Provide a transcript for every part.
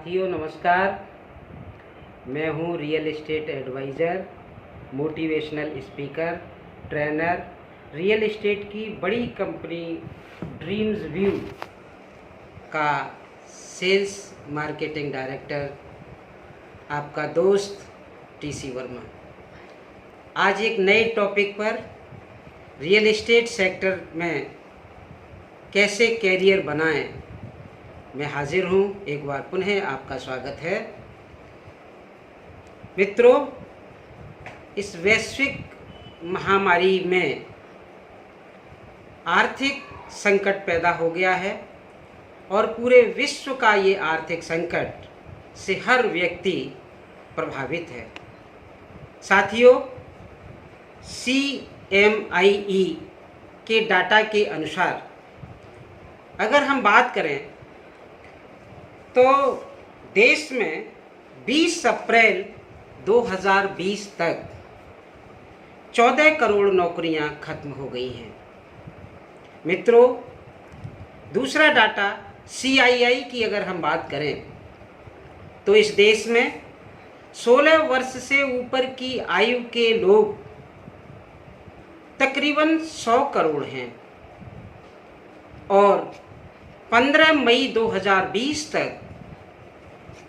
साथियों नमस्कार। मैं हूं real estate adviser, motivational speaker, trainer, real estate की बड़ी कंपनी ड्रीम्स व्यू का सेल्स मार्केटिंग डायरेक्टर, आपका दोस्त टीसी वर्मा। आज एक नए टॉपिक पर रियल एस्टेट सेक्टर में कैसे कैरियर बनाएं मैं हाजिर हूं। एक बार पुनः आपका स्वागत है। मित्रों, इस वैश्विक महामारी में आर्थिक संकट पैदा हो गया है और पूरे विश्व का ये आर्थिक संकट से हर व्यक्ति प्रभावित है। साथियों, CMIE के डाटा के अनुसार अगर हम बात करें तो देश में 20 अप्रैल 2020 तक 14 करोड़ नौकरियां खत्म हो गई हैं। मित्रों, दूसरा डाटा CII की अगर हम बात करें तो इस देश में 16 वर्ष से ऊपर की आयु के लोग तकरीबन 100 करोड़ हैं और 15 मई 2020 तक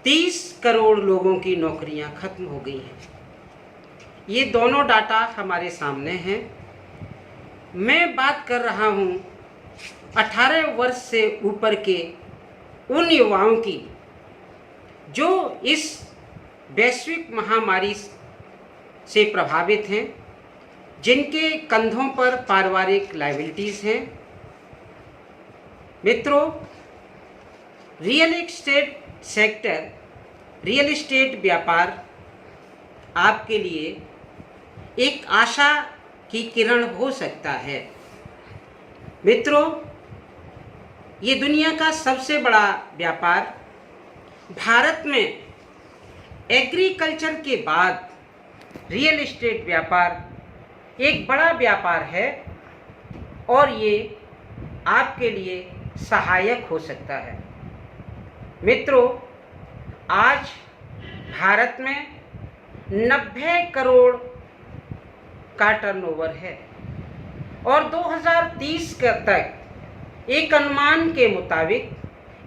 30 करोड़ लोगों की नौकरियां खत्म हो गई हैं। ये दोनों डाटा हमारे सामने हैं। मैं बात कर रहा हूं 18 वर्ष से ऊपर के उन युवाओं की जो इस वैश्विक महामारी से प्रभावित हैं, जिनके कंधों पर पारिवारिक लायबिलिटीज़ हैं। मित्रों, real estate sector, real estate व्यापार आपके लिए एक आशा की किरण हो सकता है। मित्रों, ये दुनिया का सबसे बड़ा व्यापार भारत में एग्रीकल्चर के बाद रियल एस्टेट व्यापार एक बड़ा व्यापार है और ये आपके लिए सहायक हो सकता है। मित्रों, आज भारत में 90 करोड़ का टर्नओवर है और 2030 तक एक अनुमान के मुताबिक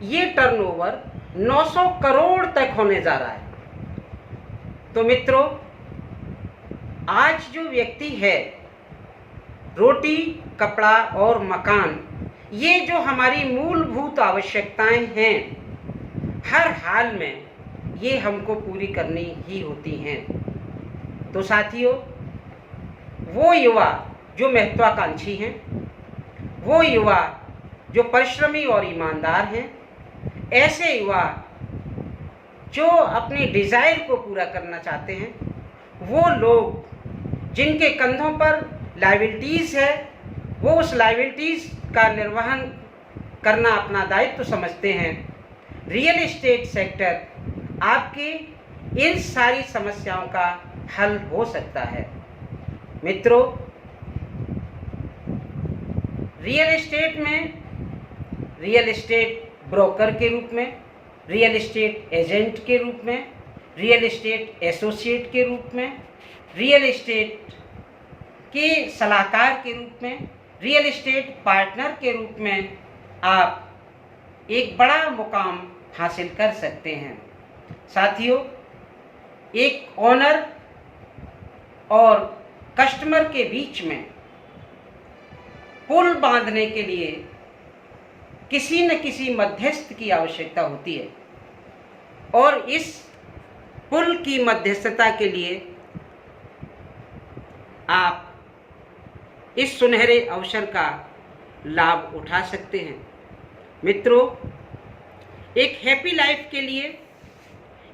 ये टर्नओवर 900 करोड़ तक होने जा रहा है। तो मित्रों, आज जो व्यक्ति है, रोटी, कपड़ा और मकान, ये जो हमारी मूलभूत आवश्यकताएं हैं, हर हाल में ये हमको पूरी करनी ही होती हैं। तो साथियों, वो युवा जो महत्वाकांक्षी हैं, वो युवा जो परिश्रमी और ईमानदार हैं, ऐसे युवा जो अपनी डिज़ायर को पूरा करना चाहते हैं, वो लोग जिनके कंधों पर लायबिलिटीज़ है, वो उस लायबिलिटीज़ का निर्वहन करना अपना दायित्व समझते हैं। रियल एस्टेट सेक्टर आपकी इन सारी समस्याओं का हल हो सकता है। मित्रों, रियल एस्टेट में रियल एस्टेट ब्रोकर के रूप में, रियल एस्टेट एजेंट के रूप में, रियल एस्टेट एसोसिएट के रूप में, रियल एस्टेट के सलाहकार के रूप में, रियल एस्टेट पार्टनर के रूप में आप एक बड़ा मुकाम हासिल कर सकते हैं। साथियों, एक ओनर और कस्टमर के बीच में पुल बांधने के लिए किसी न किसी मध्यस्थ की आवश्यकता होती है और इस पुल की मध्यस्थता के लिए आप इस सुनहरे अवसर का लाभ उठा सकते हैं। मित्रों, एक हैप्पी लाइफ के लिए,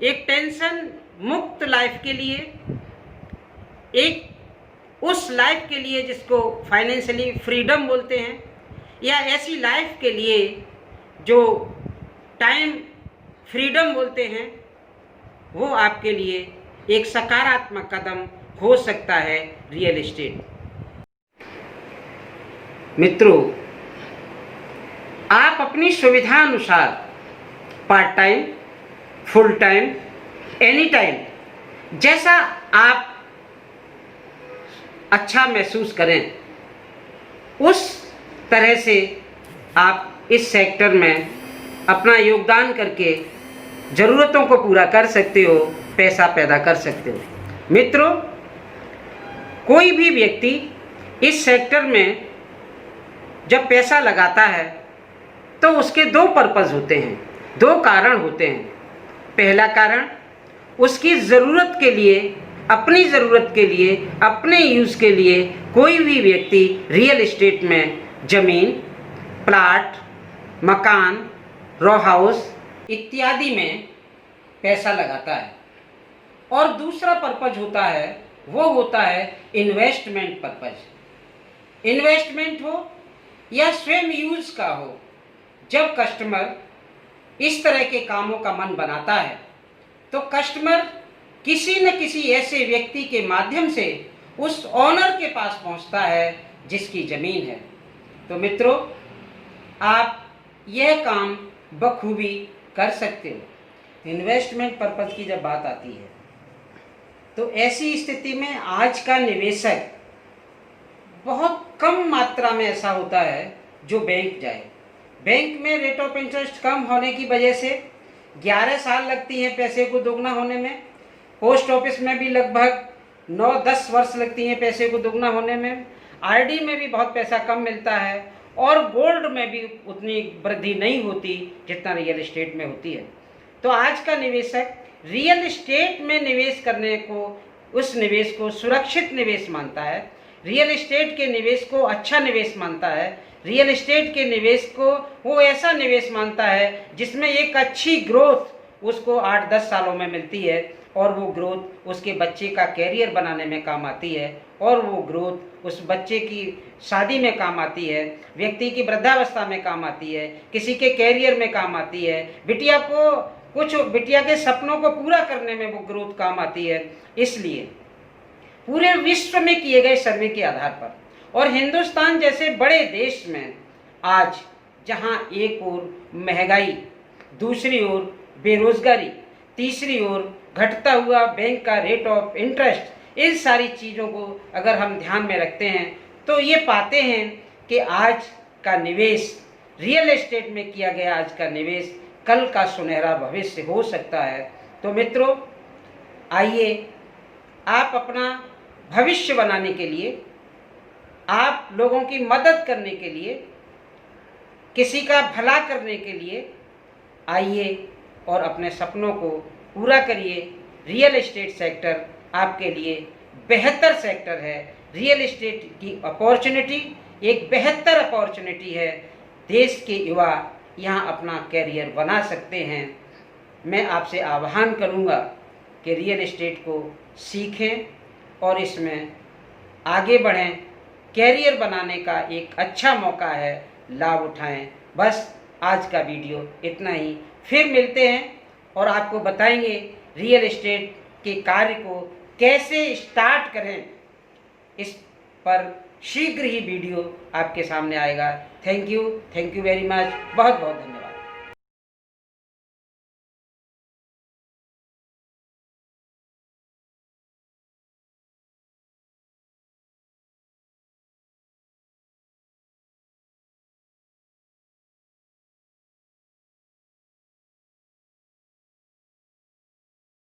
एक टेंशन मुक्त लाइफ के लिए, एक उस लाइफ के लिए जिसको फाइनेंशियली फ्रीडम बोलते हैं, या ऐसी लाइफ के लिए जो टाइम फ्रीडम बोलते हैं, वो आपके लिए एक सकारात्मक कदम हो सकता है रियल एस्टेट। मित्रों, आप अपनी सुविधा अनुसार part time, full time, any time, जैसा आप अच्छा महसूस करें उस तरह से आप इस सेक्टर में अपना योगदान करके ज़रूरतों को पूरा कर सकते हो, पैसा पैदा कर सकते हो। मित्रों, कोई भी व्यक्ति इस सेक्टर में जब पैसा लगाता है तो उसके दो पर्पज़ होते हैं, दो कारण होते हैं। पहला कारण, उसकी ज़रूरत के लिए, अपनी ज़रूरत के लिए, अपने यूज़ के लिए कोई भी व्यक्ति रियल एस्टेट में ज़मीन, प्लाट, मकान, रॉ हाउस इत्यादि में पैसा लगाता है। और दूसरा पर्पज़ होता है, वो होता है इन्वेस्टमेंट पर्पज़। इन्वेस्टमेंट हो या स्वयं यूज़ का हो, जब कस्टमर इस तरह के कामों का मन बनाता है तो कस्टमर किसी न किसी ऐसे व्यक्ति के माध्यम से उस ऑनर के पास पहुंचता है जिसकी ज़मीन है। तो मित्रों, आप यह काम बखूबी कर सकते हो। इन्वेस्टमेंट पर्पज़ की जब बात आती है तो ऐसी स्थिति में आज का निवेशक बहुत कम मात्रा में ऐसा होता है जो बैंक जाए। बैंक में रेट ऑफ इंटरेस्ट कम होने की वजह से 11 साल लगती हैं पैसे को दोगुना होने में। पोस्ट ऑफिस में भी लगभग 9-10 वर्ष लगती हैं पैसे को दोगुना होने में। आरडी में भी बहुत पैसा कम मिलता है और गोल्ड में भी उतनी वृद्धि नहीं होती जितना रियल एस्टेट में होती है। तो आज का निवेशक रियल एस्टेट में निवेश करने को, उस निवेश को सुरक्षित निवेश मानता है, रियल एस्टेट के निवेश को अच्छा निवेश मानता है, रियल एस्टेट के निवेश को वो ऐसा निवेश मानता है जिसमें एक अच्छी ग्रोथ उसको 8-10 सालों में मिलती है और वो ग्रोथ उसके बच्चे का कैरियर बनाने में काम आती है और वो ग्रोथ उस बच्चे की शादी में काम आती है, व्यक्ति की वृद्धावस्था में काम आती है, किसी के कैरियर में काम आती है, बिटिया के सपनों को पूरा करने में वो ग्रोथ काम आती है। इसलिए पूरे विश्व में किए गए सर्वे के आधार पर और हिंदुस्तान जैसे बड़े देश में आज जहां एक ओर महंगाई, दूसरी ओर बेरोजगारी, तीसरी ओर घटता हुआ बैंक का रेट ऑफ इंटरेस्ट, इन सारी चीज़ों को अगर हम ध्यान में रखते हैं तो ये पाते हैं कि आज का निवेश, रियल एस्टेट में किया गया आज का निवेश कल का सुनहरा भविष्य हो सकता है। तो मित्रों, आइए आप अपना भविष्य बनाने के लिए, आप लोगों की मदद करने के लिए, किसी का भला करने के लिए आइए और अपने सपनों को पूरा करिए। रियल एस्टेट सेक्टर आपके लिए बेहतर सेक्टर है। रियल एस्टेट की अपॉर्चुनिटी एक बेहतर अपॉर्चुनिटी है। देश के युवा यहाँ अपना कैरियर बना सकते हैं। मैं आपसे आह्वान करूँगा कि रियल एस्टेट को सीखें और इसमें आगे बढ़ें। कैरियर बनाने का एक अच्छा मौका है, लाभ उठाएं। बस आज का वीडियो इतना ही। फिर मिलते हैं और आपको बताएंगे रियल एस्टेट के कार्य को कैसे स्टार्ट करें। इस पर शीघ्र ही वीडियो आपके सामने आएगा। Thank you very much. बहुत बहुत धन्यवाद।